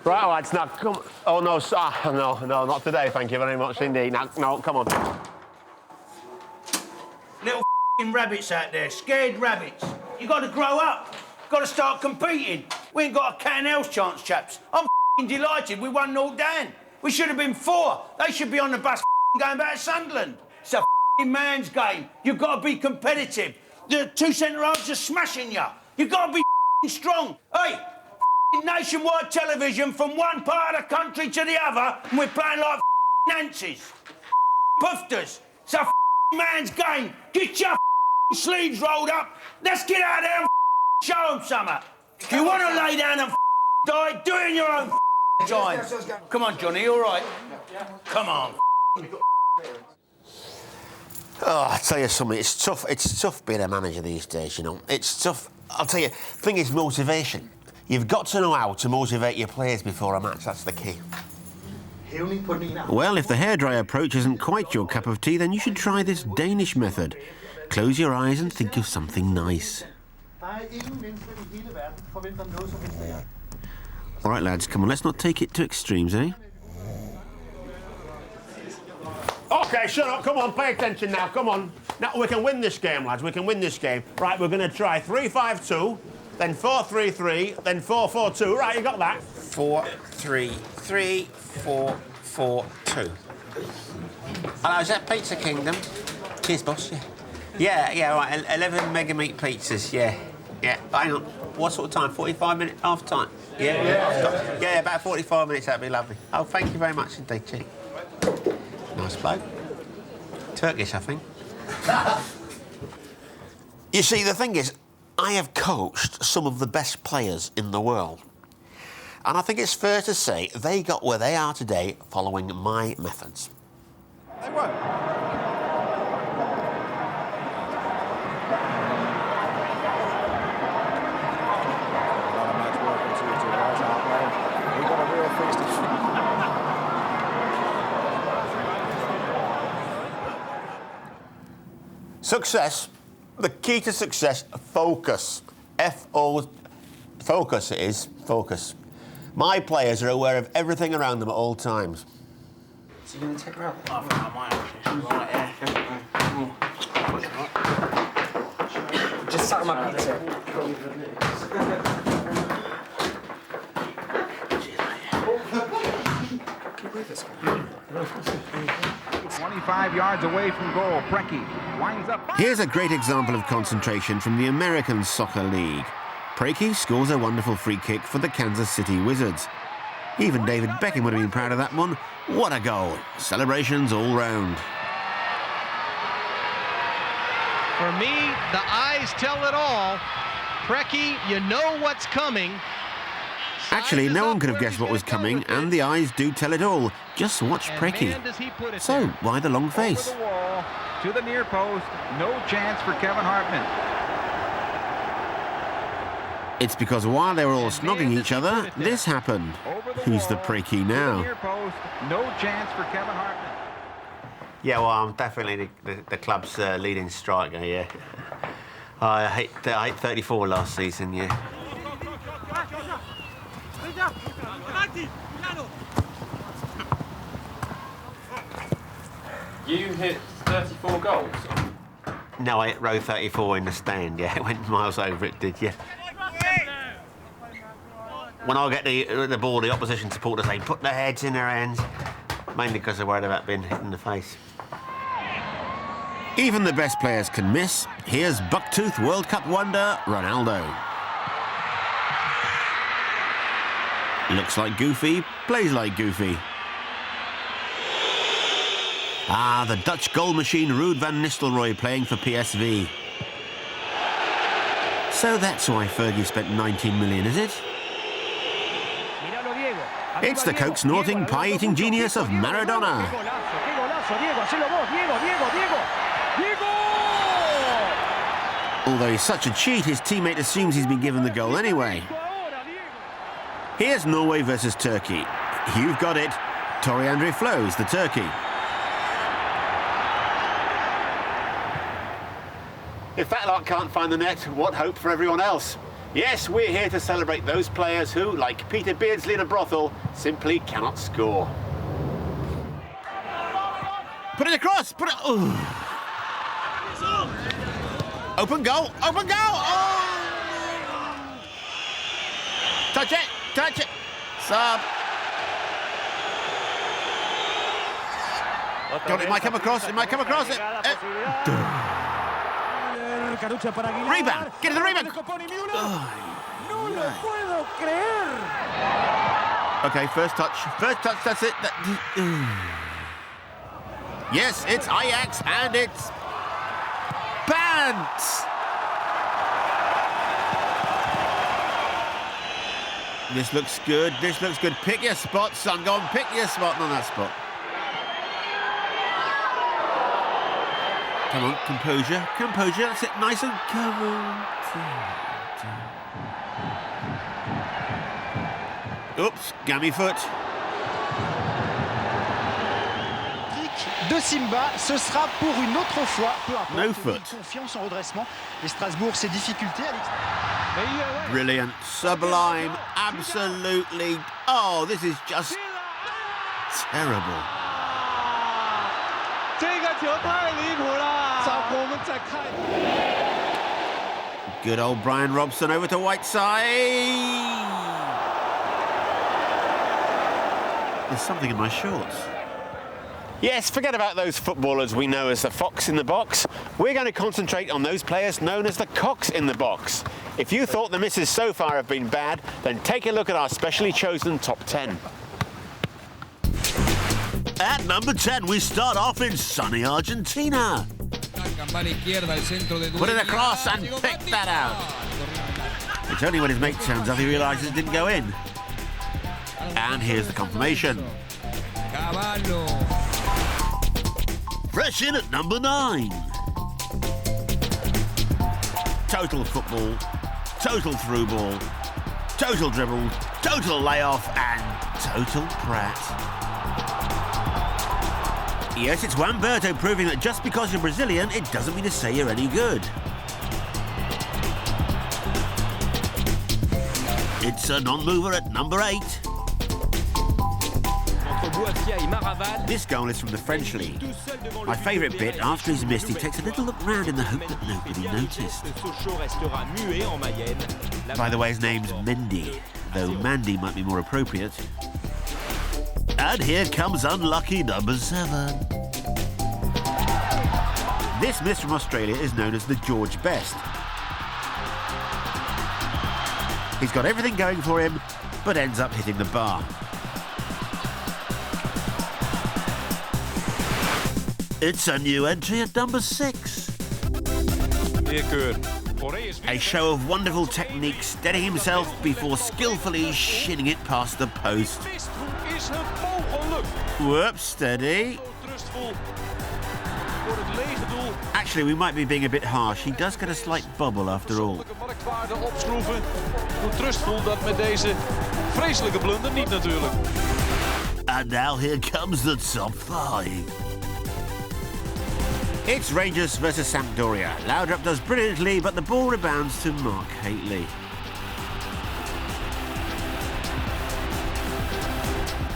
Right, lads, now, come... Oh, no, no, not today, thank you very much indeed. No, come on. Little f***ing rabbits out there, scared rabbits. You got to grow up. Got to start competing. We ain't got a cat and house chance, chaps. I'm f***ing delighted we won 0 down. We should have been 4. They should be on the bus going back to Sunderland. It's a f***ing man's game. You've got to be competitive. The 2 centre-halves are smashing you. You've got to be f***ing strong. Hey, nationwide television from one part of the country to the other, and we're playing like Nancy's. Poofters. It's a man's game. Get your sleeves rolled up. Let's get out there and show them something. If you want to lay down and die, do it in your own time. Come on, Johnny, all right? Come on. Oh, I tell you something, it's tough being a manager these days, you know. It's tough. I'll tell you, the thing is motivation. You've got to know how to motivate your players before a match, that's the key. Well, if the hairdryer approach isn't quite your cup of tea, then you should try this Danish method. Close your eyes and think of something nice. All right, lads, come on, let's not take it to extremes, eh? OK, shut up, come on, pay attention now, come on. Now, we can win this game, lads, we can win this game. Right, we're going to try 3-5-2, then 4-3-3, then 4-4-2. Right, you got that? 4-3-3, 4-4-2. Hello, is that Pizza Kingdom? Cheers, boss, yeah. Yeah, right, 11 mega meat pizzas, yeah. Hang on, what sort of time? 45 minutes, half time? Yeah, about 45 minutes, that'd be lovely. Oh, thank you very much indeed, Chief. Nice bloke. Turkish, I think. You see, the thing is, I have coached some of the best players in the world. And I think it's fair to say they got where they are today following my methods. They won't. Success, the key to success, focus. Focus it is, focus. My players are aware of everything around them at all times. So you're going to take her out? I might actually. Just sat on my pizza. 25 yards away from goal, Preki winds up. Here's a great example of concentration from the American Soccer League. Preki scores a wonderful free kick for the Kansas City Wizards. Even David Beckham would have been proud of that one. What a goal. Celebrations all round. For me, the eyes tell it all. Preki, you know what's coming. Actually, no one could have guessed what was coming, and the eyes do tell it all. Just watch Preki. So, why the long face? Over the wall, to the near post, no chance for Kevin Hartman. It's because while they were all snogging each other, this happened. Who's the Preki now? Near post, no chance for Kevin Hartman. Yeah, well, I'm definitely the club's leading striker, yeah. I hit 34 last season, yeah. You hit 34 goals? No, I hit row 34 in the stand, yeah. It went miles over, it did, yeah. When I get the ball, the opposition supporters, they put their heads in their hands, mainly because they're worried about being hit in the face. Even the best players can miss. Here's bucktooth World Cup wonder, Ronaldo. Looks like Goofy, plays like Goofy. Ah, the Dutch goal machine Ruud van Nistelrooy playing for PSV. So that's why Fergie spent 19 million, is it? It's the coke-snorting, pie-eating genius of Maradona. Although he's such a cheat, his teammate assumes he's been given the goal anyway. Here's Norway versus Turkey. You've got it. Toriandre Flows, the Turkey. If that lot can't find the net, what hope for everyone else? Yes, we're here to celebrate those players who, like Peter Beardsley in a brothel, simply cannot score. Put it across! Put it... Ooh. Open goal! Open goal! Oh! Touch it! Touch it! Sub! God, it might come across, it might come across. Rebound! Get to the rebound! Okay, first touch. First touch, that's it. Yes, it's Ajax and it's... Pants! This looks good, this looks good. Pick your spot, son. Go on, pick your spot on that spot. Come on, composure, composure. That's it, nice and covered. Oops, gammy foot. De Simba, ce sera pour une autre fois. No foot. Confiance en redressement. Et Strasbourg, ses difficultés. Brilliant, sublime, absolutely. Oh, this is just terrible. Good old Brian Robson over to Whiteside. There's something in my shorts. Yes, forget about those footballers we know as the fox in the box. We're going to concentrate on those players known as the cocks in the box. If you thought the misses so far have been bad, then take a look at our specially chosen top 10. At number 10, we start off in sunny Argentina. Put it across and pick that out. It's only when his mate turns up he realises it didn't go in. And here's the confirmation. Fresh in at number 9. Total football, total through ball, total dribble, total layoff, and total prat. Yes, it's Wamberto proving that just because you're Brazilian, it doesn't mean to say you're any good. It's a non-mover at number 8. This goal is from the French league. My favourite bit, after he's missed, he takes a little look round in the hope that nobody noticed. By the way, his name's Mendy, though Mandy might be more appropriate. And here comes unlucky number 7. This miss from Australia is known as the George Best. He's got everything going for him, but ends up hitting the bar. It's a new entry at number 6. A show of wonderful technique, steadying himself before skillfully shinning it past the post. Whoops, steady. Actually, we might be being a bit harsh. He does get a slight bubble after all. And now here comes the top 5. It's Rangers versus Sampdoria. Laudrup does brilliantly, but the ball rebounds to Mark Haitley.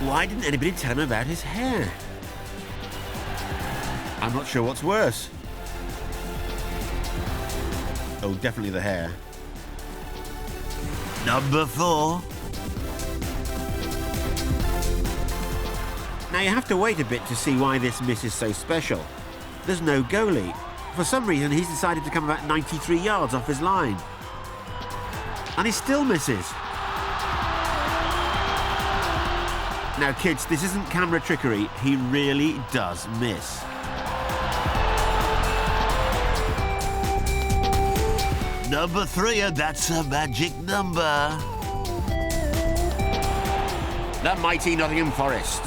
Why didn't anybody tell him about his hair? I'm not sure what's worse. Oh, definitely the hair. Number 4. Now you have to wait a bit to see why this miss is so special. There's no goalie. For some reason, he's decided to come about 93 yards off his line. And he still misses. Now, kids, this isn't camera trickery. He really does miss. Number 3, and that's a magic number. The mighty Nottingham Forest.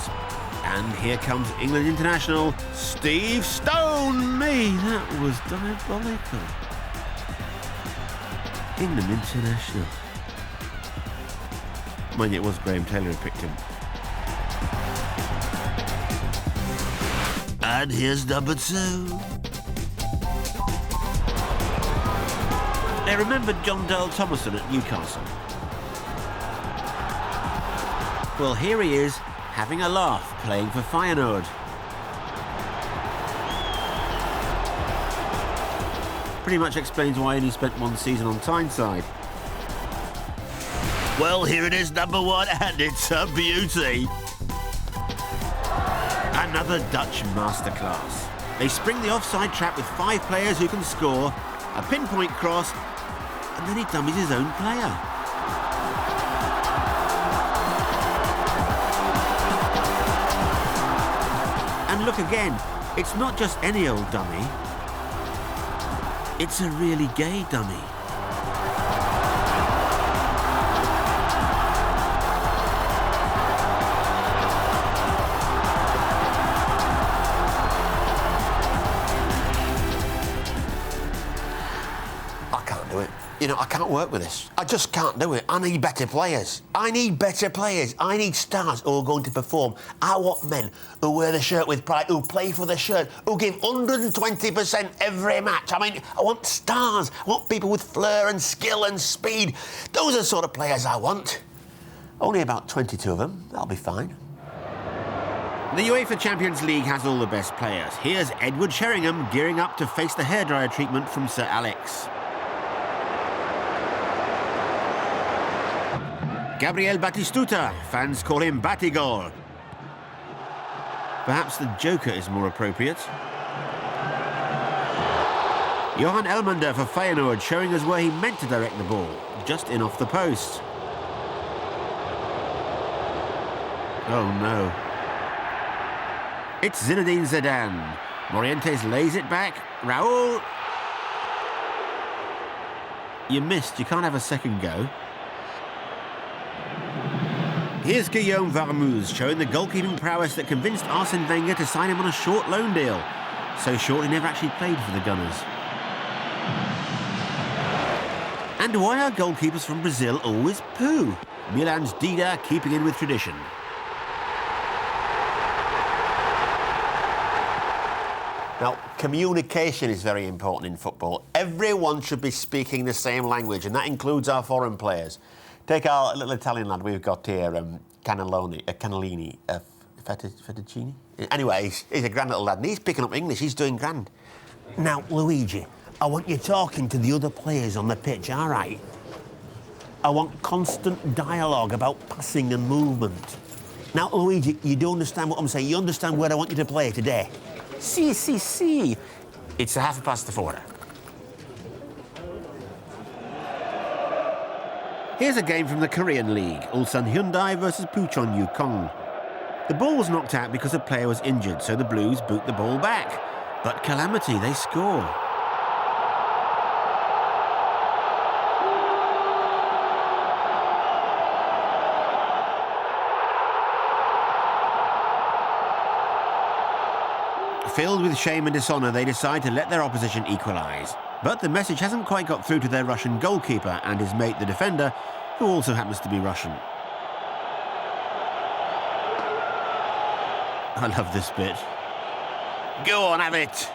And here comes England international Steve Stone. Me, that was diabolical. England international. Mind you, it was Graham Taylor who picked him. And here's number 2. They remembered John Dale Thomason at Newcastle. Well, here he is, having a laugh, playing for Feyenoord. Pretty much explains why he only spent one season on Tyneside. Well, here it is, number one, and it's a beauty. Another Dutch masterclass. They spring the offside trap with 5 players who can score, a pinpoint cross, and then he dummies his own player. And look again, it's not just any old dummy, it's a really gay dummy. You know, I can't work with this. I just can't do it. I need better players. I need better players. I need stars who are going to perform. I want men who wear the shirt with pride, who play for the shirt, who give 120% every match. I mean, I want stars. I want people with flair and skill and speed. Those are the sort of players I want. Only about 22 of them. That'll be fine. The UEFA Champions League has all the best players. Here's Edward Sheringham gearing up to face the hairdryer treatment from Sir Alex. Gabriel Batistuta, fans call him Batigol. Perhaps the Joker is more appropriate. Johan Elmander for Feyenoord, showing us where he meant to direct the ball, just in off the post. Oh no. It's Zinedine Zidane. Morientes lays it back. Raul. You missed, you can't have a second go. Here's Guillaume Varmouze showing the goalkeeping prowess that convinced Arsene Wenger to sign him on a short loan deal. So short he never actually played for the Gunners. And why are goalkeepers from Brazil always poo? Milan's Dida keeping in with tradition. Now, communication is very important in football. Everyone should be speaking the same language, and that includes our foreign players. Take our little Italian lad we've got here, Cannellini, Fettuccini. Anyway, he's a grand little lad, and he's picking up English. He's doing grand. Now, Luigi, I want you talking to the other players on the pitch, all right? I want constant dialogue about passing and movement. Now, Luigi, you do understand what I'm saying? You understand where I want you to play today? Si. It's 4:30. Here's a game from the Korean League, Ulsan Hyundai versus Puchon Yukong. The ball was knocked out because a player was injured, so the Blues boot the ball back. But calamity, they score. Filled with shame and dishonour, they decide to let their opposition equalise. But the message hasn't quite got through to their Russian goalkeeper and his mate, the defender, who also happens to be Russian. I love this bit. Go on, have it!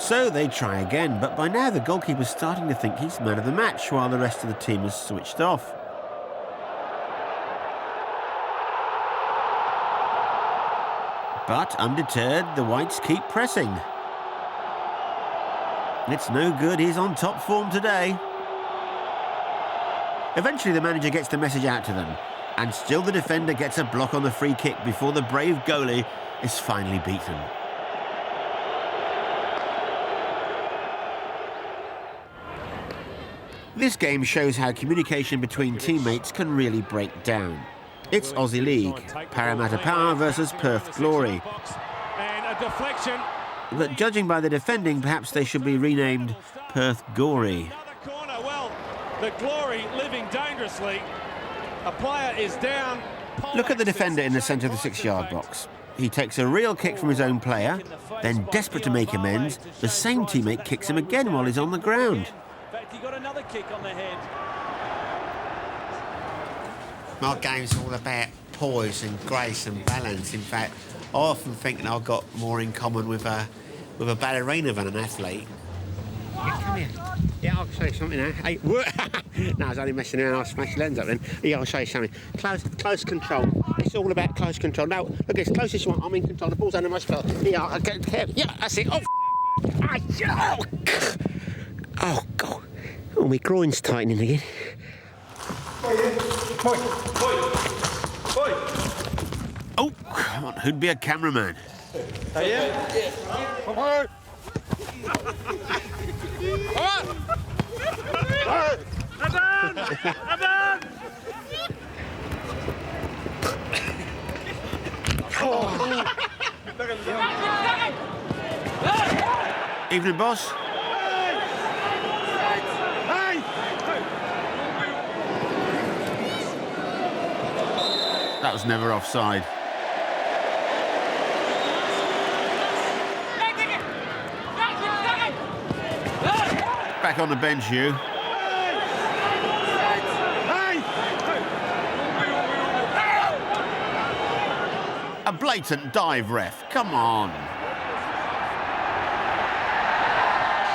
So they try again, but by now the goalkeeper's starting to think he's man of the match while the rest of the team has switched off. But undeterred, the Whites keep pressing. It's no good, he's on top form today. Eventually the manager gets the message out to them, and still the defender gets a block on the free kick before the brave goalie is finally beaten. This game shows how communication between teammates can really break down. It's Aussie League, Parramatta Power versus Perth Glory. But judging by the defending, perhaps they should be renamed Perth Gory. Well, the Glory living dangerously. A player is down. Look at the defender in the centre of the 6-yard box. He takes a real kick from his own player, then desperate to make amends, the same teammate kicks him again while he's on the ground. In fact, he got another kick on the head. My game's all about poise and grace and balance. In fact, I often think that I've got more in common with a ballerina than an athlete. Yeah, come here. Yeah, I'll show you something now. Hey, no, I was only messing around. I'll smash your lens up then. Yeah, I'll show you something. Close control. It's all about close control. Now, look, as close as you want. I'm in control. The ball's under my spell. Yeah, I'll get careful. Yeah, that's it. Oh, oh, God. Oh, my groin's tightening again. Oh, come on. Who'd be a cameraman? Oh, yeah? Come on! Evening, boss. That was never offside. Back on the bench, you. A blatant dive, ref. Come on.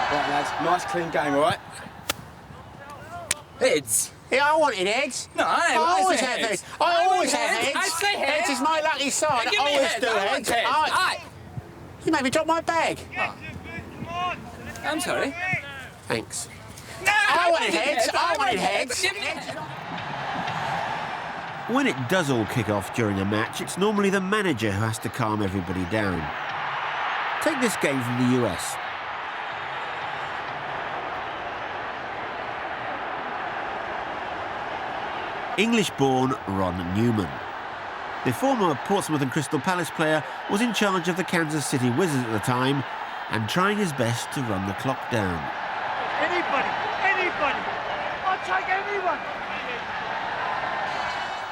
Right, lads. Nice, clean game, all right? Heads. Yeah, I wanted heads. No, I always have heads. I always have heads. I say heads. Heads is my lucky side. Give I me always heads. do I heads. want heads. Aye. You made me drop my bag. Oh. I'm sorry. Thanks. No, I wanted heads. I wanted heads. Give me heads. When it does all kick off during a match, it's normally the manager who has to calm everybody down. Take this game from the US. English-born Ron Newman. The former Portsmouth and Crystal Palace player was in charge of the Kansas City Wizards at the time and trying his best to run the clock down. Anybody! I'll take anyone!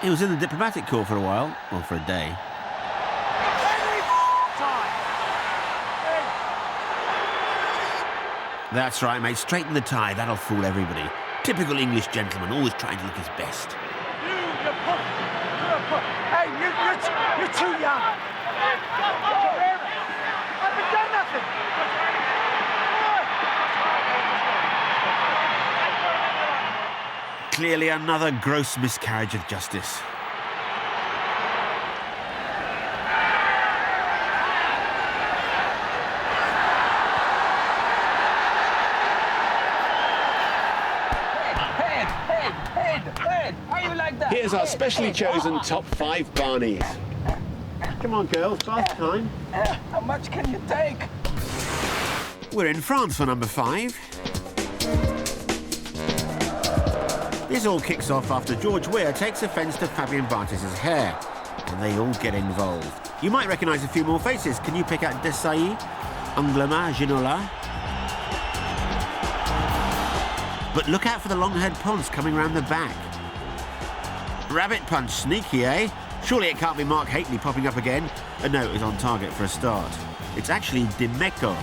He was in the diplomatic corps for a while, or for a day. That's right, mate. Straighten the tie. That'll fool everybody. Typical English gentleman, always trying to look his best. You're Hey, you're too young. I haven't done nothing. Clearly another gross miscarriage of justice. Here's our specially chosen top 5 Barneys. Come on, girls, bath time. How much can you take? We're in France for number 5. This all kicks off after George Weah takes offence to Fabien Barthès' hair, and they all get involved. You might recognise a few more faces. Can you pick out Desailly, Anglema, Ginola? But look out for the long-haired Ponce coming round the back. Rabbit punch, sneaky, eh? Surely it can't be Mark Hateley popping up again. No, he's on target for a start. It's actually Dimeco.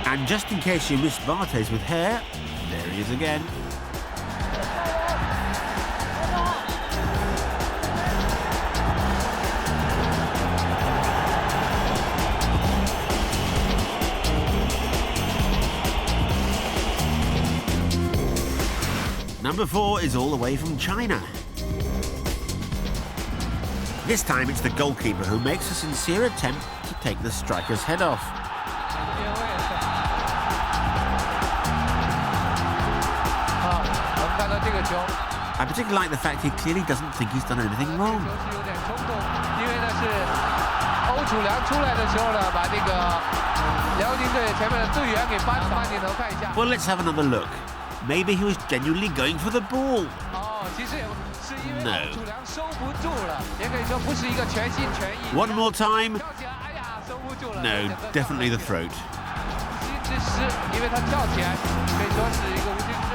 And just in case you missed Barthès with hair, there he is again. Number 4 is all the way from China. This time it's the goalkeeper who makes a sincere attempt to take the striker's head off. I particularly like the fact he clearly doesn't think he's done anything wrong. Well, let's have another look. Maybe he was genuinely going for the ball. No. One more time. No, definitely the throat.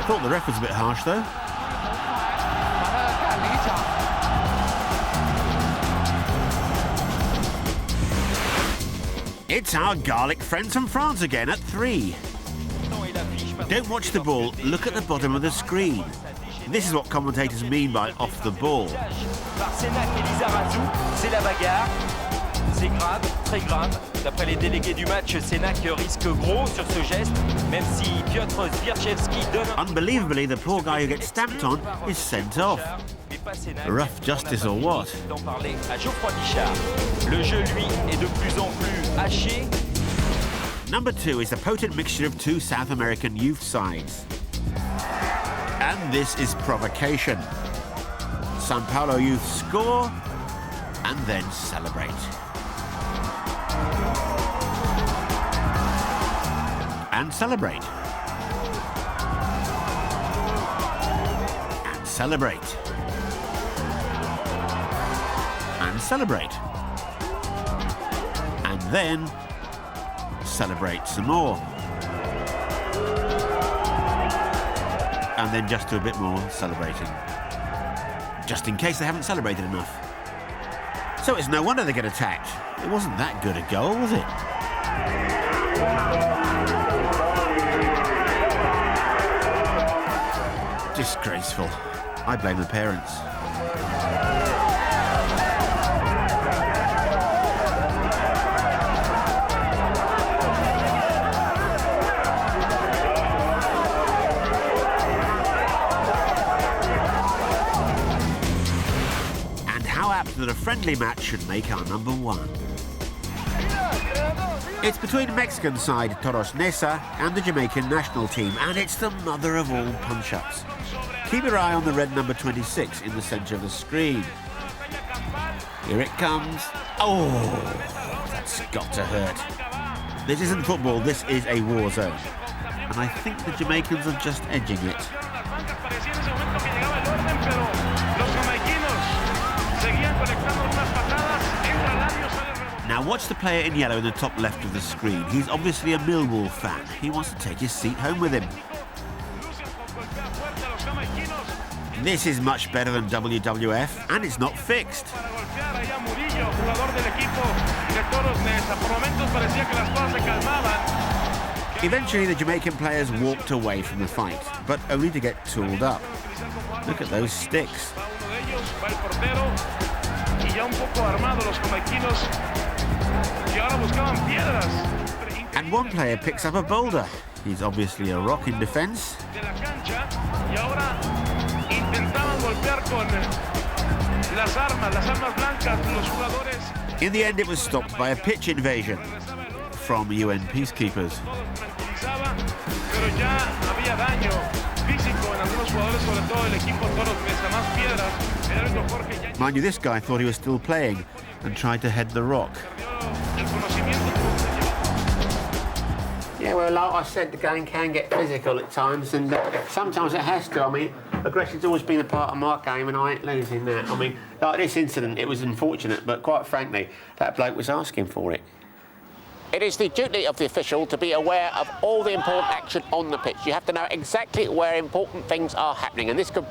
Thought the ref was a bit harsh, though. It's our garlic friends from France again at 3. Don't watch the ball, look at the bottom of the screen. This is what commentators mean by off the ball. C'est grave, très grave. D'après les délégués du match, Sénac risque gros sur ce geste, même si Piotr Zwierczewski donne... Unbelievably, the poor guy who gets stamped on is sent off. Rough justice or what? D'en parler à Geoffroy Guichard. Le jeu, lui, est de plus en plus haché. Number 2 is a potent mixture of two South American youth sides. And this is provocation. Sao Paulo youth score and then celebrate. And celebrate. And celebrate. And celebrate. And then celebrate some more. And then just do a bit more celebrating. Just in case they haven't celebrated enough. So it's no wonder they get attacked. It wasn't that good a goal, was it? Disgraceful. I blame the parents. That a friendly match should make our number 1. It's between Mexican side Toros Neza and the Jamaican national team, and it's the mother of all punch-ups. Keep your eye on the red number 26 in the centre of the screen. Here it comes. Oh, that's got to hurt. This isn't football, this is a war zone. And I think the Jamaicans are just edging it. Now watch the player in yellow in the top left of the screen. He's obviously a Millwall fan. He wants to take his seat home with him. This is much better than WWF, and it's not fixed. Eventually the Jamaican players walked away from the fight, but only to get tooled up. Look at those sticks. And one player picks up a boulder. He's obviously a rock in defence. In the end, it was stopped by a pitch invasion from UN peacekeepers. Mind you, this guy thought he was still playing and tried to head the rock. Yeah, well, like I said, the game can get physical at times, and sometimes it has to. I mean, aggression's always been a part of my game, and I ain't losing that. I mean, like this incident, it was unfortunate, but quite frankly, that bloke was asking for it. It is the duty of the official to be aware of all the important action on the pitch. You have to know exactly where important things are happening, and this could...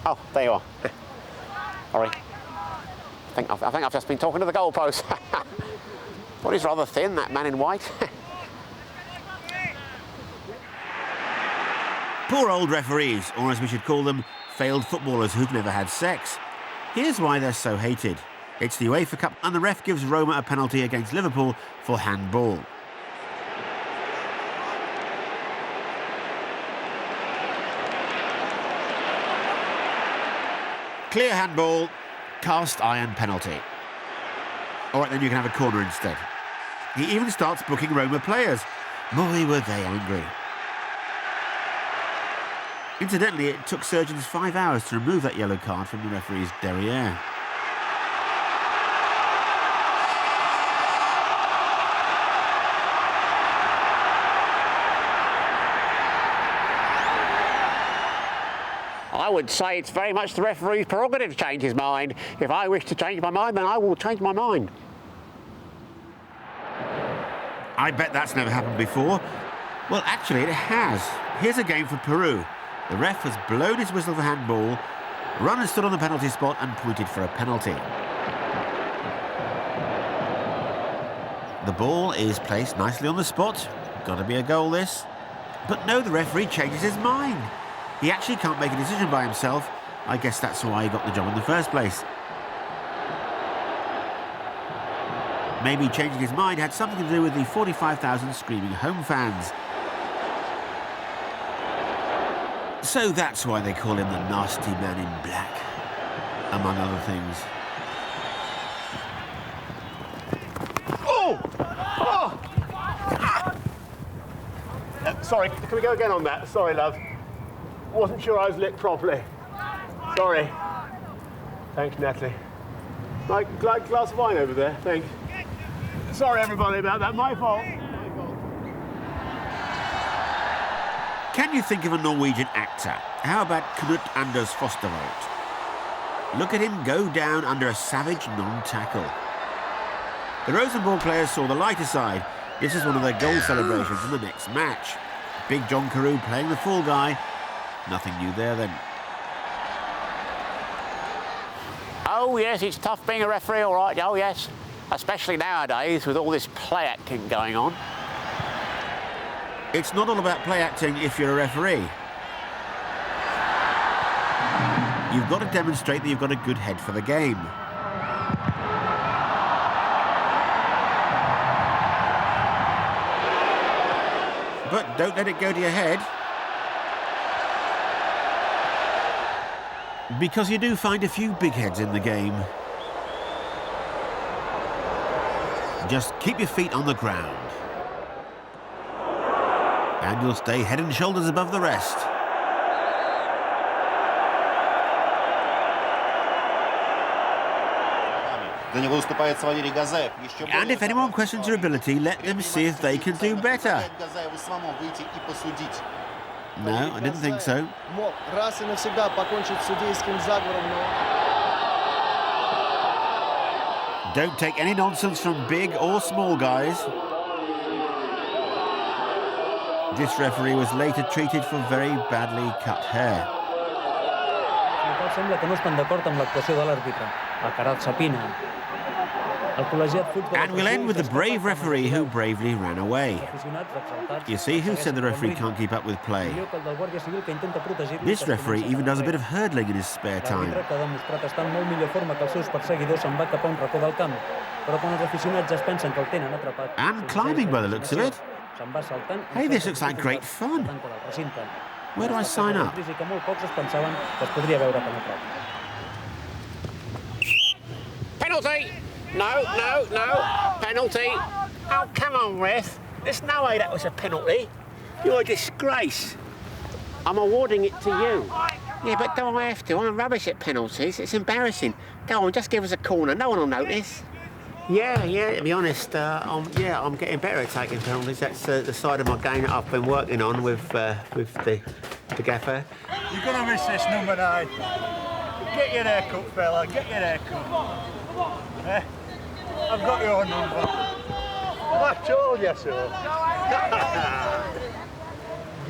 Oh, there you are. Sorry. I think I've just been talking to the goalpost. Well, he's rather thin, that man in white. Poor old referees, or as we should call them, failed footballers who've never had sex. Here's why they're so hated. It's the UEFA Cup, and the ref gives Roma a penalty against Liverpool for handball. Clear handball, cast iron penalty. All right, then you can have a corner instead. He even starts booking Roma players. Boy, were they angry. Incidentally, it took surgeons 5 hours to remove that yellow card from the referee's derriere. I would say it's very much the referee's prerogative to change his mind. If I wish to change my mind, then I will change my mind. I bet that's never happened before. Well, actually, it has. Here's a game for Peru. The ref has blown his whistle for handball, run and stood on the penalty spot and pointed for a penalty. The ball is placed nicely on the spot. Got to be a goal, this. But no, the referee changes his mind. He actually can't make a decision by himself. I guess that's why he got the job in the first place. Maybe changing his mind had something to do with the 45,000 screaming home fans. So that's why they call him the nasty man in black, among other things. Oh! Oh! Sorry, can we go again on that? Sorry, love. Wasn't sure I was lit properly. Sorry. Thanks, Natalie. Like glass of wine over there, thanks. Sorry, everybody, about that. My fault. Can you think of a Norwegian actor? How about Knut Anders Fostervold? Look at him go down under a savage non-tackle. The Rosenborg players saw the lighter side. This is one of their goal celebrations in the next match. Big John Carew playing the fall guy. Nothing new there then. Oh, yes, it's tough being a referee, all right. Oh, yes. Especially nowadays with all this play acting going on. It's not all about play acting if you're a referee. You've got to demonstrate that you've got a good head for the game. But don't let it go to your head. Because you do find a few big heads in the game. Just keep your feet on the ground. And you'll stay head and shoulders above the rest. And if anyone questions your ability, let them see if they can do better. No, I didn't think so. Don't take any nonsense from big or small guys. This referee was later treated for very badly cut hair. And we'll end with the brave referee who bravely ran away. You see, who said the referee can't keep up with play? This referee even does a bit of hurdling in his spare time. And climbing by the looks of it. Hey, this looks like great fun. Where do I sign up? Penalty! No, no, no. Penalty. Oh, come on, ref. There's no way that was a penalty. You're a disgrace. I'm awarding it to you. Yeah, but don't I have to? I'm rubbish at penalties. It's embarrassing. Go on, just give us a corner. No one will notice. Yeah, to be honest, I'm getting better at taking penalties. That's the side of my game that I've been working on with the gaffer. You're going to miss this, number 9. Get your haircut, fella. Get your haircut. Eh? I've got your number. I told you so.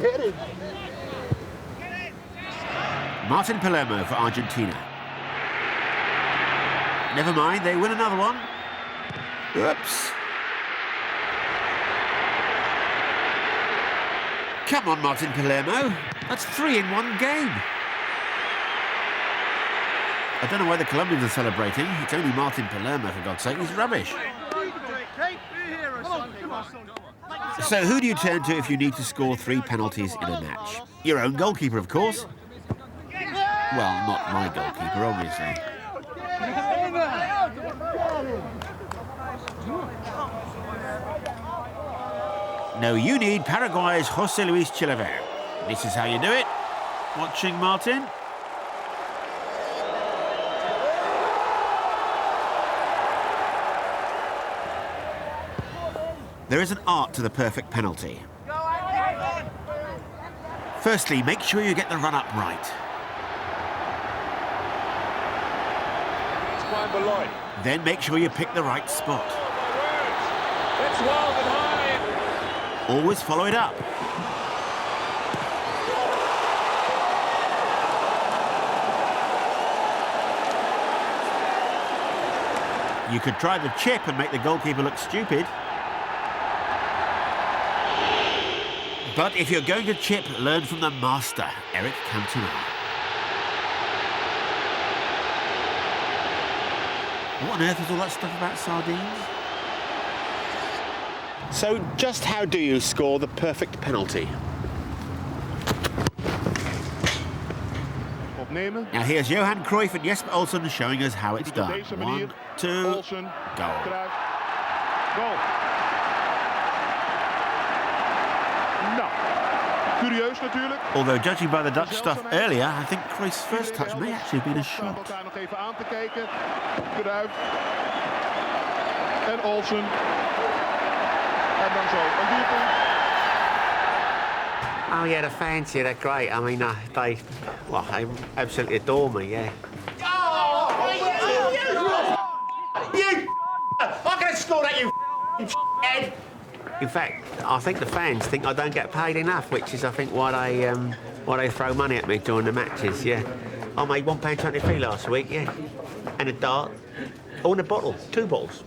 Get it. Martin Palermo for Argentina. Never mind, they win another one. Oops. Come on, Martin Palermo. That's 3 in one game. I don't know why the Colombians are celebrating. It's only Martin Palermo, for God's sake. He's rubbish. So who do you turn to if you need to score 3 penalties in a match? Your own goalkeeper, of course. Well, not my goalkeeper, obviously. No, you need Paraguay's José Luis Chilavert. This is how you do it. Watching Martin. There is an art to the perfect penalty. Firstly, make sure you get the run-up right. Then make sure you pick the right spot. It's wild and high. Always follow it up. You could try the chip and make the goalkeeper look stupid. But if you're going to chip, learn from the master, Eric Cantona. What on earth was all that stuff about sardines? So, just how do you score the perfect penalty? Now here's Johan Cruyff and Jesper Olsen showing us how it's done. 1, 2, goal. Curieus natuurlijk. Although judging by the Dutch stuff earlier, I think Cruyff's first touch may actually have been a shot. Nog even aan te kijken. Cruyff. En Olsen. En dan zo een doelpunt. Oh yeah, the fans here, they're great. I mean, they absolutely adore me, yeah. You! I could have scored at you, head! In fact, I think the fans think I don't get paid enough, which is, I think, why they throw money at me during the matches, yeah. I made £1.23 last week, yeah. And a dart. Oh, and a bottle. 2 bottles.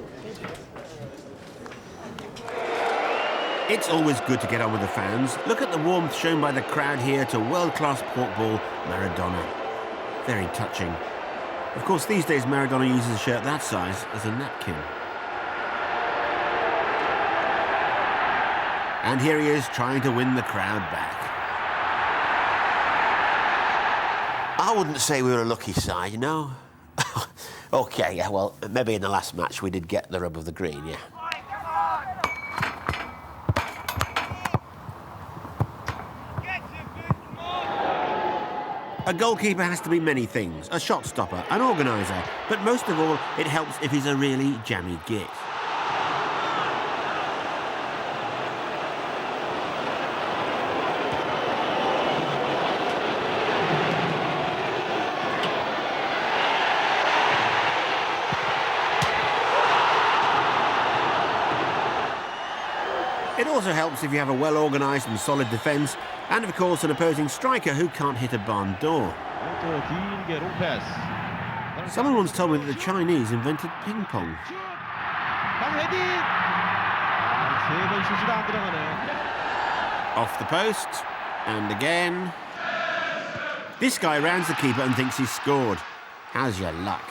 It's always good to get on with the fans. Look at the warmth shown by the crowd here to world-class porkball Maradona. Very touching. Of course, these days Maradona uses a shirt that size as a napkin. And here he is trying to win the crowd back. I wouldn't say we were a lucky side, you know. OK, yeah, well, maybe in the last match we did get the rub of the green, yeah. A goalkeeper has to be many things, a shot stopper, an organiser, but most of all, it helps if he's a really jammy git. It also helps if you have a well-organised and solid defence, and of course an opposing striker who can't hit a barn door. Someone once told me that the Chinese invented ping pong. Off the post, and again. This guy rounds the keeper and thinks he's scored. How's your luck?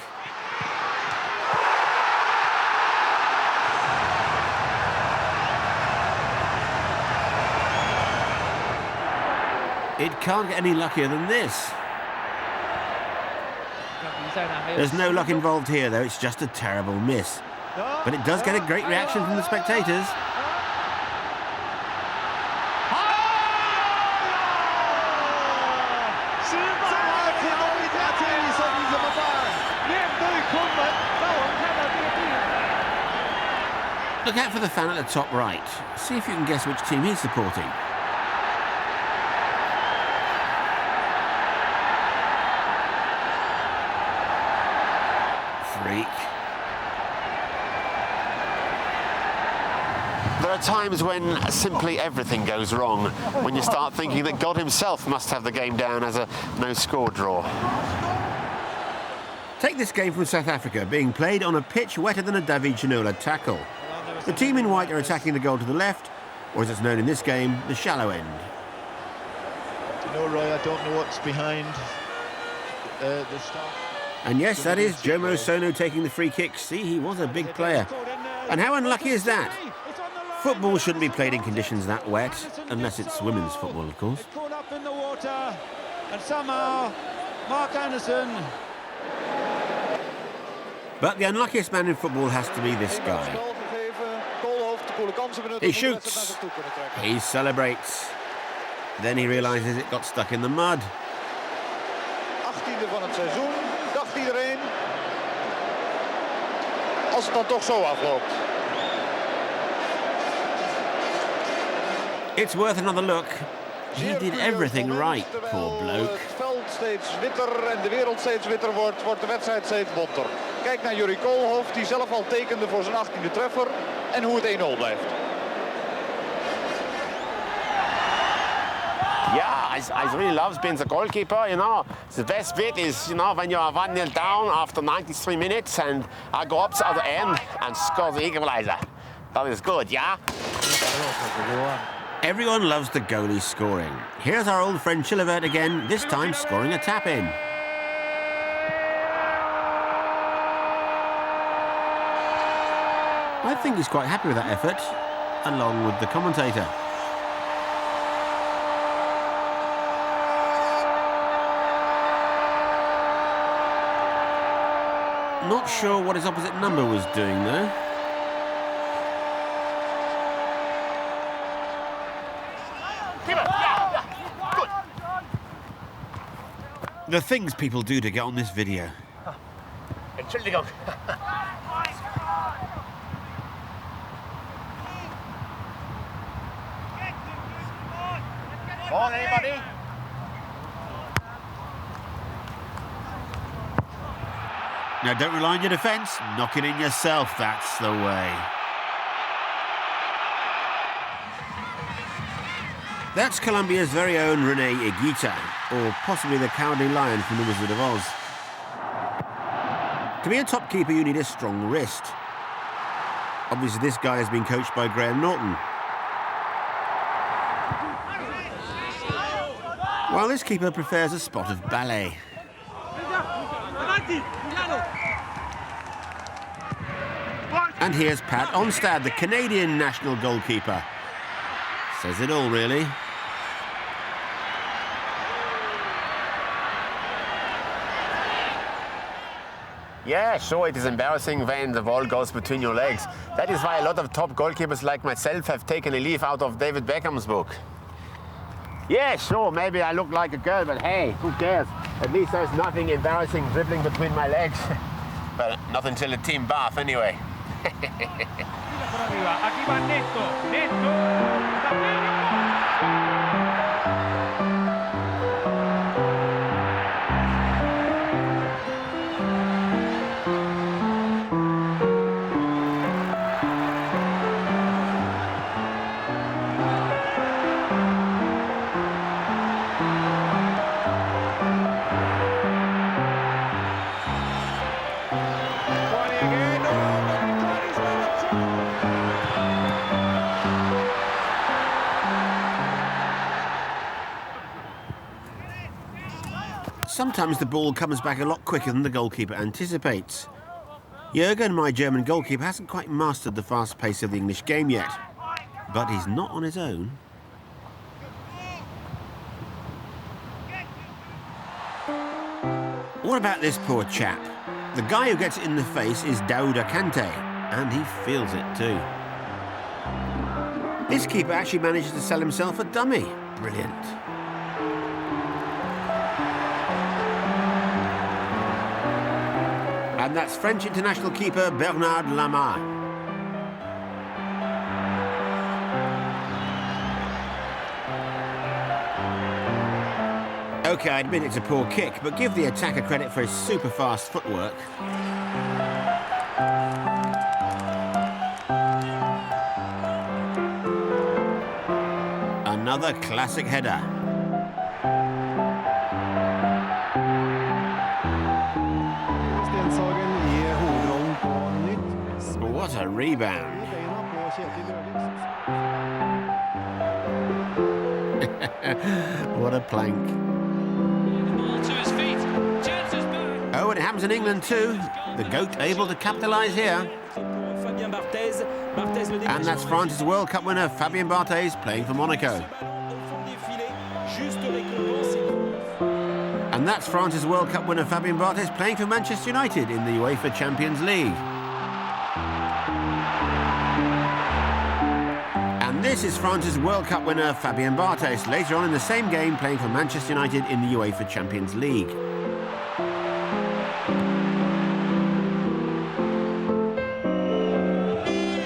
It can't get any luckier than this. There's no luck involved here, though. It's just a terrible miss. But it does get a great reaction from the spectators. Look out for the fan at the top right. See if you can guess which team he's supporting. There are times when simply everything goes wrong, when you start thinking that God himself must have the game down as a no-score draw. Take this game from South Africa, being played on a pitch wetter than a David Ginola tackle. The team in white are attacking the goal to the left, or as it's known in this game, the shallow end. You know, Roy, I don't know what's behind the start. And yes, that is Jomo Sono taking the free kick. See, he was a big player. And how unlucky is that? Football shouldn't be played in conditions that wet, unless it's women's football, of course. Caught up in the water, and somehow Mark Anderson. But the unluckiest man in football has to be this guy. He shoots. He celebrates. Then he realises it got stuck in the mud. 18e van het seizoen, dacht iedereen. Als het dan toch zo afloopt. It's worth another look. He did everything right, poor bloke. Het veld steeds witter en de wereld steeds witter wordt, wordt de wedstrijd steeds bonter. Kijk naar Juri Koolhof, die zelf al tekende voor zijn 18e treffer en hoe het 1-0 blijft. Yeah, I really love being the goalkeeper, you know. The best bit is, you know, when you are 1-0 down after 93 minutes and I go up to the other end and score the equalizer. That is good, yeah? Everyone loves the goalie scoring. Here's our old friend Chilivert again, this time scoring a tap-in. I think he's quite happy with that effort, along with the commentator. Not sure what his opposite number was doing, though. The things people do to get on this video. Entschuldigung. On, anybody? Now, don't rely on your defence. Knock it in yourself. That's the way. That's Colombia's very own René Higuita, or possibly the Cowardly Lion from The Wizard of Oz. To be a top keeper, you need a strong wrist. Obviously, this guy has been coached by Graham Norton. While this keeper prefers a spot of ballet. And here's Pat Onstad, the Canadian national goalkeeper. Says it all, really. Yeah, sure, it is embarrassing when the ball goes between your legs. That is why a lot of top goalkeepers like myself have taken a leaf out of David Beckham's book. Yeah, sure, maybe I look like a girl, but hey, who cares? At least there's nothing embarrassing dribbling between my legs. But not until the team bath, anyway. Sometimes the ball comes back a lot quicker than the goalkeeper anticipates. Jürgen, my German goalkeeper, hasn't quite mastered the fast pace of the English game yet. But he's not on his own. What about this poor chap? The guy who gets it in the face is Dauda Kante, and he feels it too. This keeper actually manages to sell himself a dummy. Brilliant. And that's French international keeper Bernard Lama. OK, I admit it's a poor kick, but give the attacker credit for his super fast footwork. Another classic header. What a rebound. What a plank. Oh, and it happens in England too. The GOAT able to capitalise here. And that's France's World Cup winner, Fabien Barthez, playing for Monaco. And that's France's World Cup winner, Fabien Barthez, playing for Manchester United in the UEFA Champions League. And this is France's World Cup winner, Fabien Barthez, later on in the same game playing for Manchester United in the UEFA Champions League.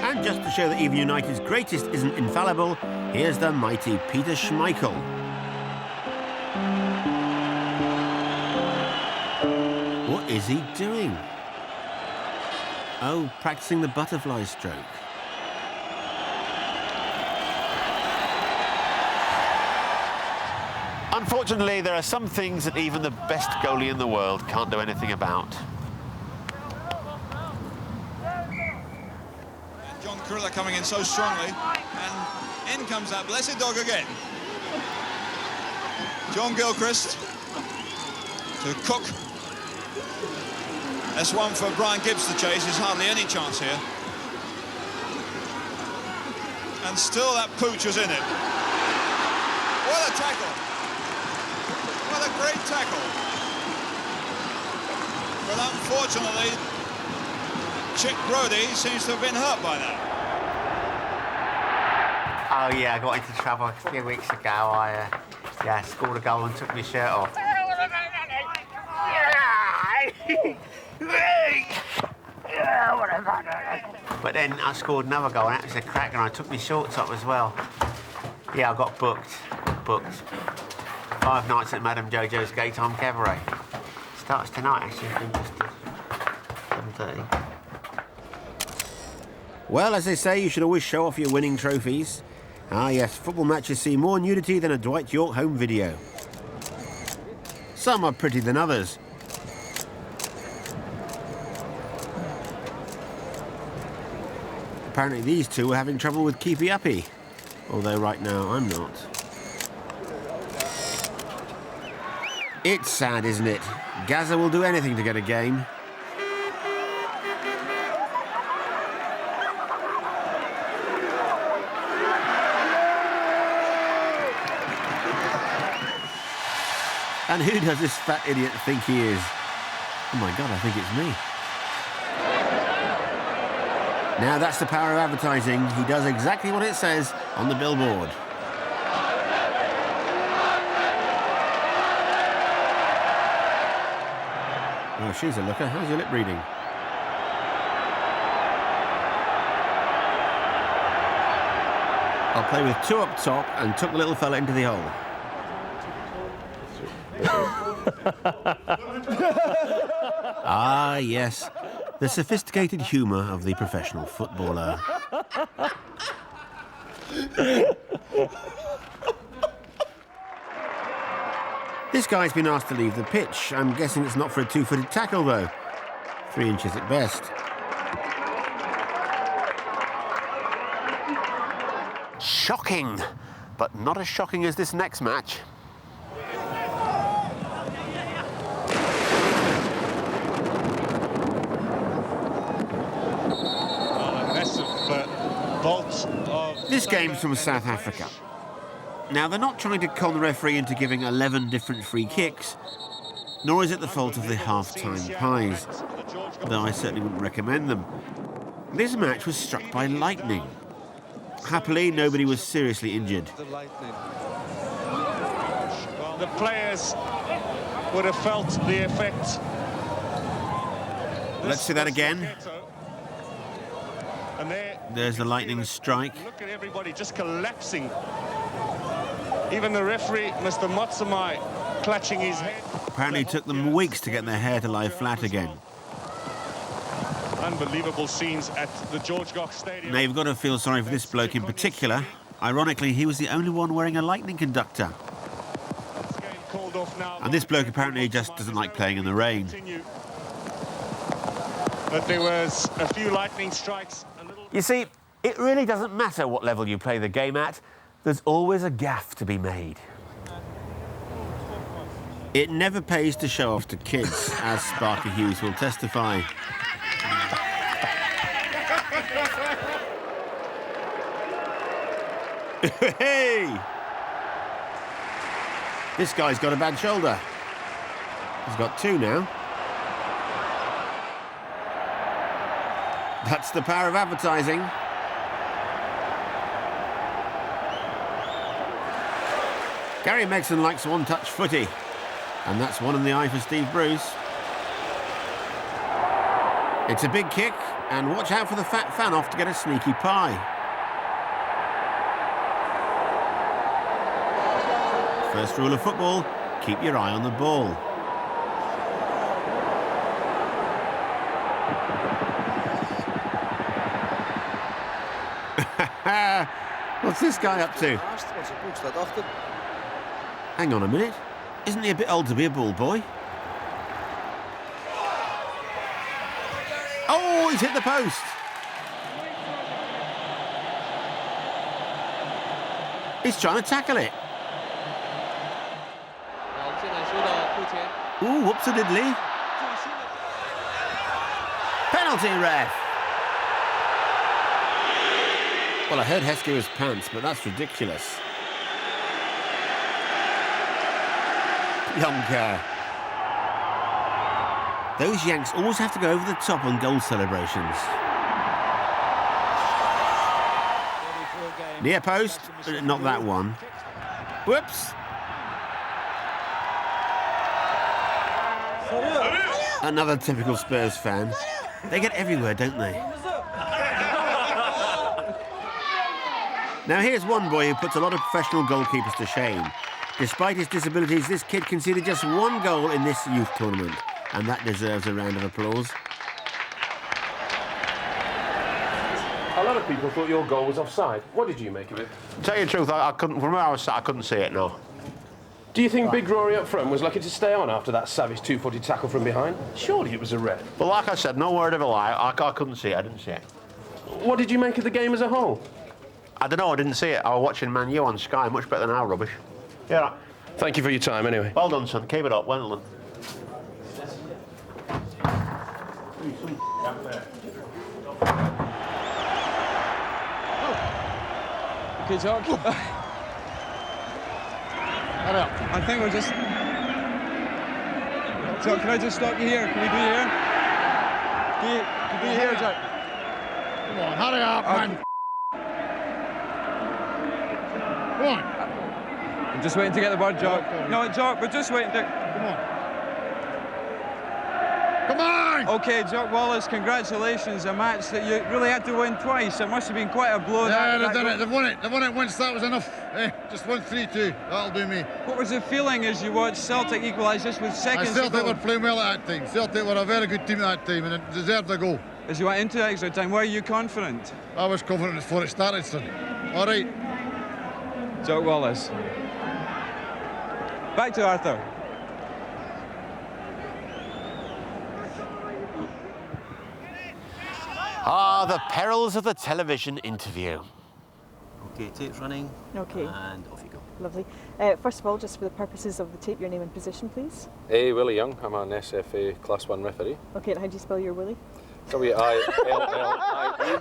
And just to show that even United's greatest isn't infallible, here's the mighty Peter Schmeichel. What is he doing? Oh, practicing the butterfly stroke. Unfortunately, there are some things that even the best goalie in the world can't do anything about. John Kurla coming in so strongly, and In comes that blessed dog again. John Gilchrist to Cook. That's one for Brian Gibbs to chase. There's hardly any chance here. And still that pooch is in it. What a tackle. What a great tackle. But unfortunately, Chick Brodie seems to have been hurt by that. Oh yeah, I got into trouble a few weeks ago. I scored a goal and took my shirt off. But then I scored another goal and that was a crack, and I took my shorts off as well. Yeah, I got booked. 5 nights at Madame Jojo's Gaytime Cabaret. Starts tonight, actually. I think just 7:30. Well, as they say, you should always show off your winning trophies. Ah yes, football matches see more nudity than a Dwight York home video. Some are prettier than others. Apparently these two were having trouble with keepy uppy, although right now I'm not. It's sad, isn't it? Gaza will do anything to get a game. And who does this fat idiot think he is? Oh my God, I think it's me. Now that's the power of advertising. He does exactly what it says on the billboard. Oh, she's a looker. How's your lip reading? I'll play with 2 up top and tuck the little fella into the hole. Ah, yes. The sophisticated humour of the professional footballer. This guy's been asked to leave the pitch. I'm guessing it's not for a 2-footed tackle, though. 3 inches at best. Shocking, but not as shocking as this next match. This game's from South Africa. Now, they're not trying to con the referee into giving 11 different free kicks, nor is it the fault of the half-time pies, though I certainly wouldn't recommend them. This match was struck by lightning. Happily, nobody was seriously injured. Well, the players would have felt the effect. Let's see that again. And there's the lightning strike. Look at everybody just collapsing. Even the referee, Mr. Matsamai, clutching his head. Apparently it took them weeks to get their hair to lie flat again. Unbelievable scenes at the George Goch Stadium. Now, you've got to feel sorry for this bloke in particular. Ironically, he was the only one wearing a lightning conductor. And this bloke apparently just doesn't like playing in the rain. But there was a few lightning strikes. You see, it really doesn't matter what level you play the game at. There's always a gaff to be made. It never pays to show off to kids, as Sparky Hughes will testify. Hey! This guy's got a bad shoulder. He's got 2 now. That's the power of advertising. Gary Megson likes one-touch footy, and that's one in the eye for Steve Bruce. It's a big kick, and watch out for the fat fan off to get a sneaky pie. First rule of football, keep your eye on the ball. What's this guy up to? Hang on a minute. Isn't he a bit old to be a ball boy? Oh, he's hit the post. He's trying to tackle it. Ooh, whoops-a-diddly. Penalty, ref. Well, I heard Heskey was pants, but that's ridiculous. Yonker. Those Yanks always have to go over the top on goal celebrations. Near post, not that one. Whoops. Another typical Spurs fan. They get everywhere, don't they? Now here's one boy who puts a lot of professional goalkeepers to shame. Despite his disabilities, this kid conceded just one goal in this youth tournament, and that deserves a round of applause. A lot of people thought your goal was offside. What did you make of it? To tell you the truth, I couldn't. From where I was sat, I couldn't see it. No. Do you think Big Rory up front was lucky to stay on after that savage two-footed tackle from behind? Surely it was a red. But like I said, no word of a lie. I couldn't see it. I didn't see it. What did you make of the game as a whole? I don't know. I didn't see it. I was watching Man U on Sky. Much better than our rubbish. Yeah. Thank you for your time, anyway. Well done, son. Keep it up. Well done. Okay, Jock. I think we're just... Jock, can I just stop you here? Can we do you here? Can you do you here, Jock? Come on, hurry up, man. Come on. I'm just waiting to get the word, Jock. No, Jock, we're just waiting to... Come on. Come on! OK, Jock Wallace, congratulations. A match that you really had to win twice. It must have been quite a blow. Yeah, they've done it. They've won it. They've won it once. That was enough. Just won 3-2. That'll do me. What was the feeling as you watched Celtic equalise just with seconds to go? Celtic were playing well at that time. Celtic were a very good team at that time and it deserved a goal. As you went into extra time, were you confident? I was confident before it started, son. All right. Jock Wallace. Back to Arthur. Ah, the perils of the television interview. OK, tape's running. OK. And off you go. Lovely. First of all, just for the purposes of the tape, your name and position, please. Willie Young. I'm an SFA Class 1 referee. OK, and how do you spell your Willie? W-I-L-L-I-E.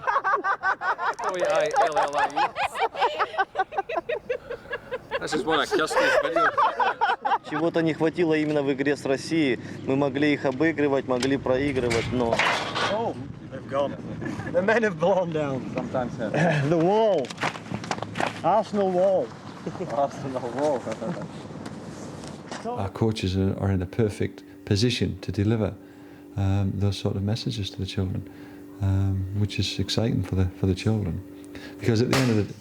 W-I-L-L-I-E. This is one of Kirsty's videos. Чего-то не хватило именно в игре с Россией. Мы могли их обыгрывать, могли проигрывать, но... Oh, they've gone. The men have blown down. Sometimes The wall. Arsenal wall. Arsenal wall. Our coaches are in a perfect position to deliver those sort of messages to the children, which is exciting for the children, because at the end of the day,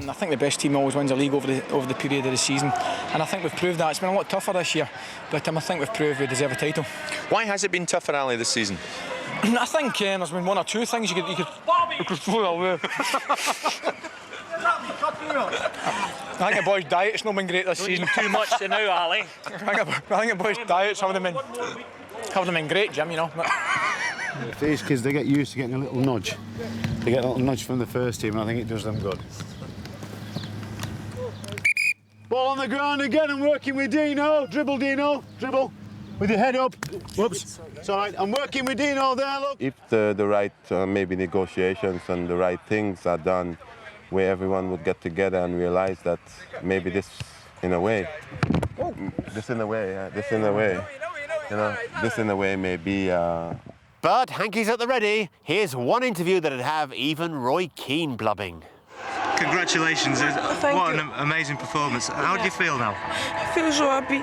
I think the best team always wins a league over the period of the season, and I think we've proved that. It's been a lot tougher this year, but I think we've proved we deserve a title. Why has it been tougher, Ali, this season? I think there's been one or two things you could pull away. I think the boys' diet's not been great this season. Too much to know, Ali. I think the boys' diets haven't been great, Jim, you know. These kids, they get used to getting a little nudge. They get a little nudge from the first team, and I think it does them good. Ball on the ground again, I'm working with Dino. Dribble, Dino, dribble. With your head up. Whoops. It's all right, I'm working with Dino there, look. If the right, maybe negotiations and the right things are done, where everyone would get together and realize that maybe this in a way, this in a way may be... But Hankey's at the ready. Here's one interview that'd have even Roy Keane blubbing. Congratulations. What an amazing performance. How do you feel now? I feel so happy.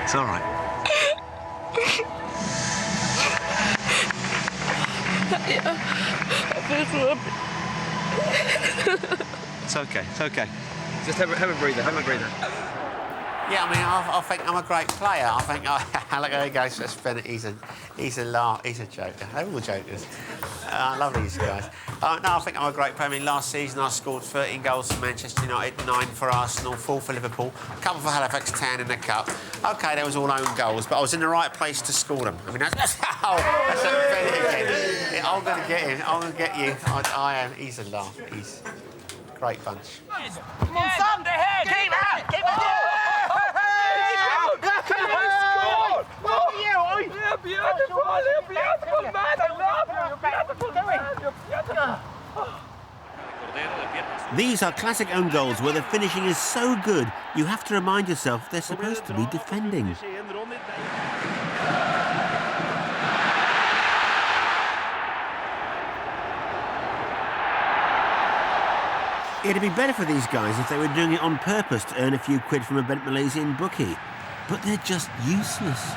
It's all right. I feel so happy. It's okay, it's okay. Just have a breather, have a breather. Yeah, I mean, I think I'm a great player. I think, look, there he goes, that's Bennett. He's a joker. They're all jokers. I love these guys. No, I think I'm a great player. I mean, last season I scored 13 goals for Manchester United, 9 for Arsenal, 4 for Liverpool, a couple for Halifax Town in the Cup. OK, there was all own goals, but I was in the right place to score them. I mean, that's how Bennett again. I'm going to get him. I'm going to get you. I am. He's a laugh. He's a great bunch. Come on, son! The head! Keep out! Keep out! Beautiful, man! I love you! Beautiful, man! These are classic own goals where the finishing is so good, you have to remind yourself they're supposed to be defending. It'd be better for these guys if they were doing it on purpose to earn a few quid from a bent Malaysian bookie. But they're just useless.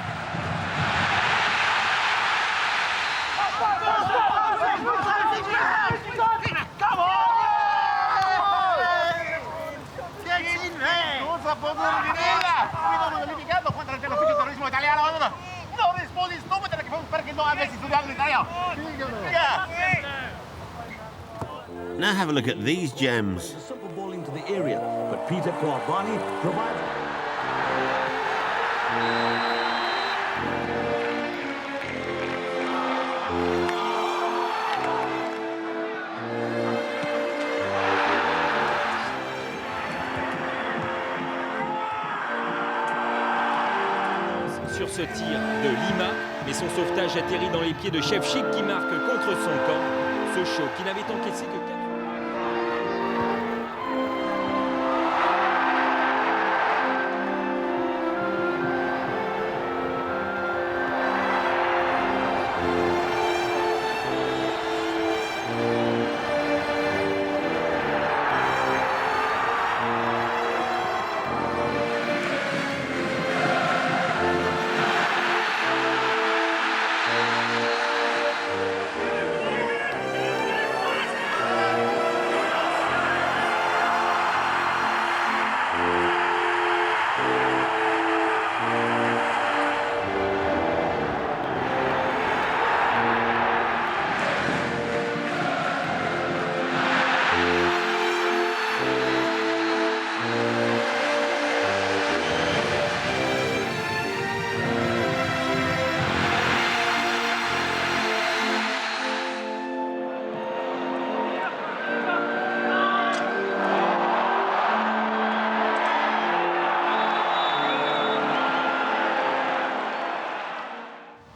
Now have a look at these gems. Simple ball into the area, but Peter Kwabani provides. Sur ce tir de Lima, mais son sauvetage atterrit dans les pieds de Shevchik qui marque contre son camp. Ce show qui n'avait encaissé que 4.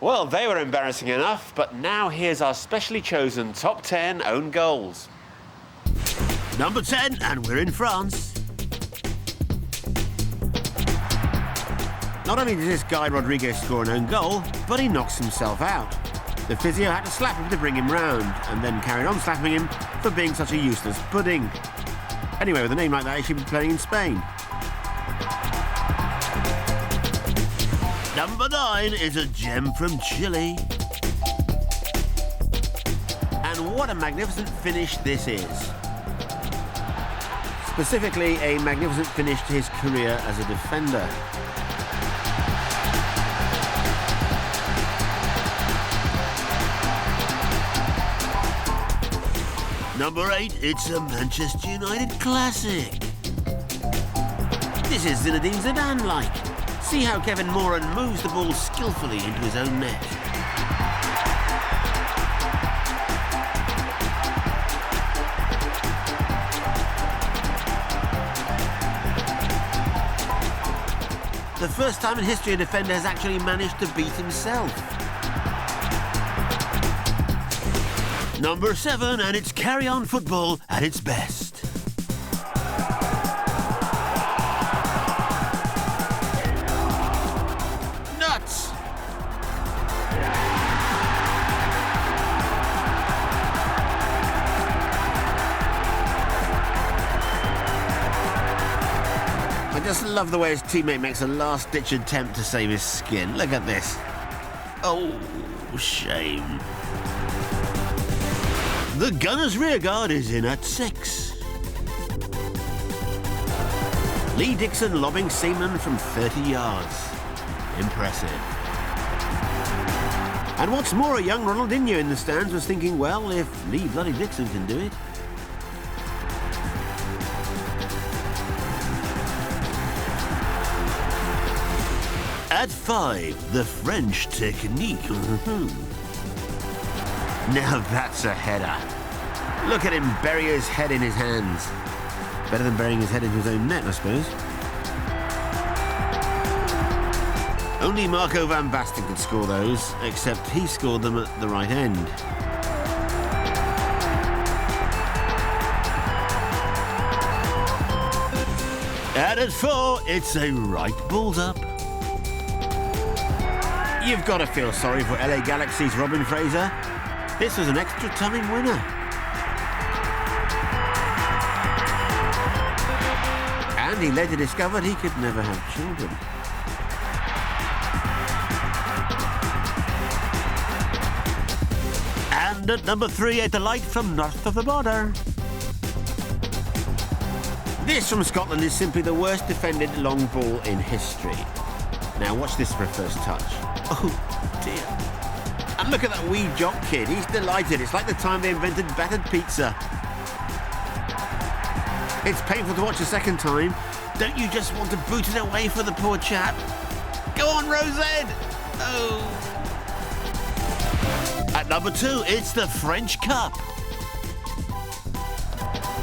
Well, they were embarrassing enough, but now here's our specially chosen top 10 own goals. Number 10, and we're in France. Not only did this guy Rodriguez score an own goal, but he knocks himself out. The physio had to slap him to bring him round, and then carried on slapping him for being such a useless pudding. Anyway, with a name like that, he should be playing in Spain. Number 9 is a gem from Chile. And what a magnificent finish this is. Specifically, a magnificent finish to his career as a defender. Number 8, it's a Manchester United classic. This is Zinedine Zidane-like. See how Kevin Moran moves the ball skillfully into his own net. The first time in history a defender has actually managed to beat himself. Number 7, and it's carry-on football at its best. Nuts! I just love the way his teammate makes a last-ditch attempt to save his skin. Look at this. Oh, shame. The Gunners' rearguard is in at 6. Lee Dixon lobbing Seaman from 30 yards. Impressive. And what's more, a young Ronaldinho in the stands was thinking, well, if Lee bloody Dixon can do it. At 5, the French technique. Now that's a header. Look at him bury his head in his hands. Better than burying his head into his own net, I suppose. Only Marco van Basten could score those, except he scored them at the right end. And at 4, it's a right balls up. You've got to feel sorry for LA Galaxy's Robin Fraser. This was an extra time winner. And he later discovered he could never have children. And at number 3, a delight from north of the border. This from Scotland is simply the worst defended long ball in history. Now watch this for a first touch. Oh dear. And look at that wee jock kid, he's delighted. It's like the time they invented battered pizza. It's painful to watch a second time. Don't you just want to boot it away for the poor chap? Go on, Rosed! Oh. At number 2, it's the French Cup.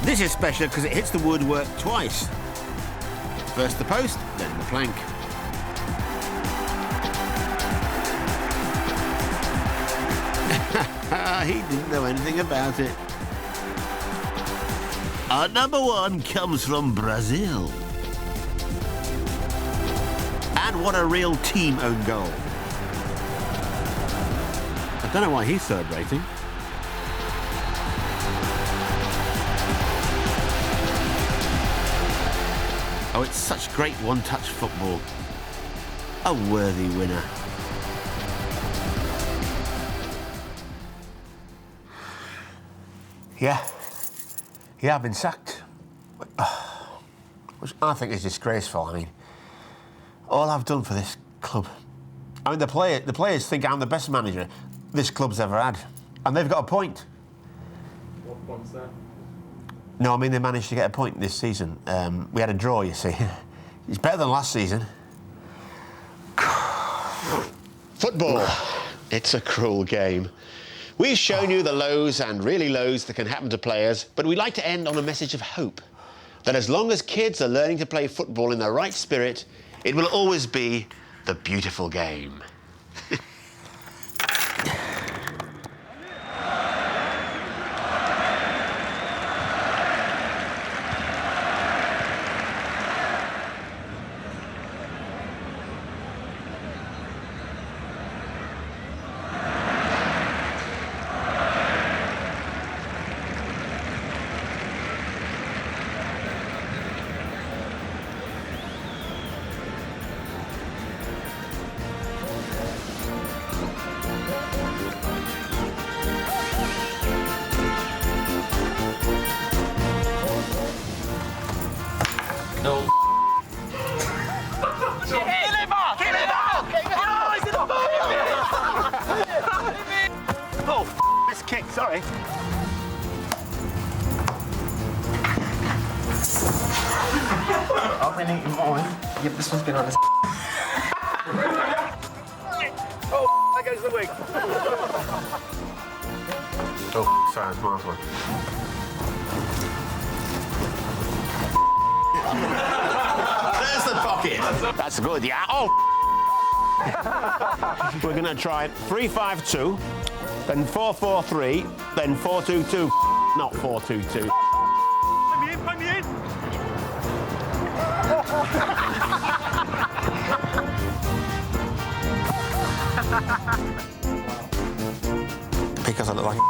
This is special because it hits the woodwork twice. First the post, then the plank. He didn't know anything about it. Our number 1 comes from Brazil. And what a real team-owned goal. I don't know why he's third rating. Oh, it's such great one-touch football. A worthy winner. Yeah, I've been sacked. Which I think is disgraceful. I mean, all I've done for this club. I mean, the players think I'm the best manager this club's ever had. And they've got a point. What point's that? No, I mean, they managed to get a point this season. We had a draw, you see. It's better than last season. Football, it's a cruel game. We've shown you the lows and really lows that can happen to players, but we'd like to end on a message of hope. That as long as kids are learning to play football in the right spirit, it will always be the beautiful game. Sorry. I've been eating mine. Yep, this one's been on this. Oh, there goes the wig. Oh, sorry, that's my one. There's the pocket. That's good, yeah. Oh! We're going to try 3-5-2, then 4-4-3, then 4-2-2. Not 4-2-2. Put me in. Because I look like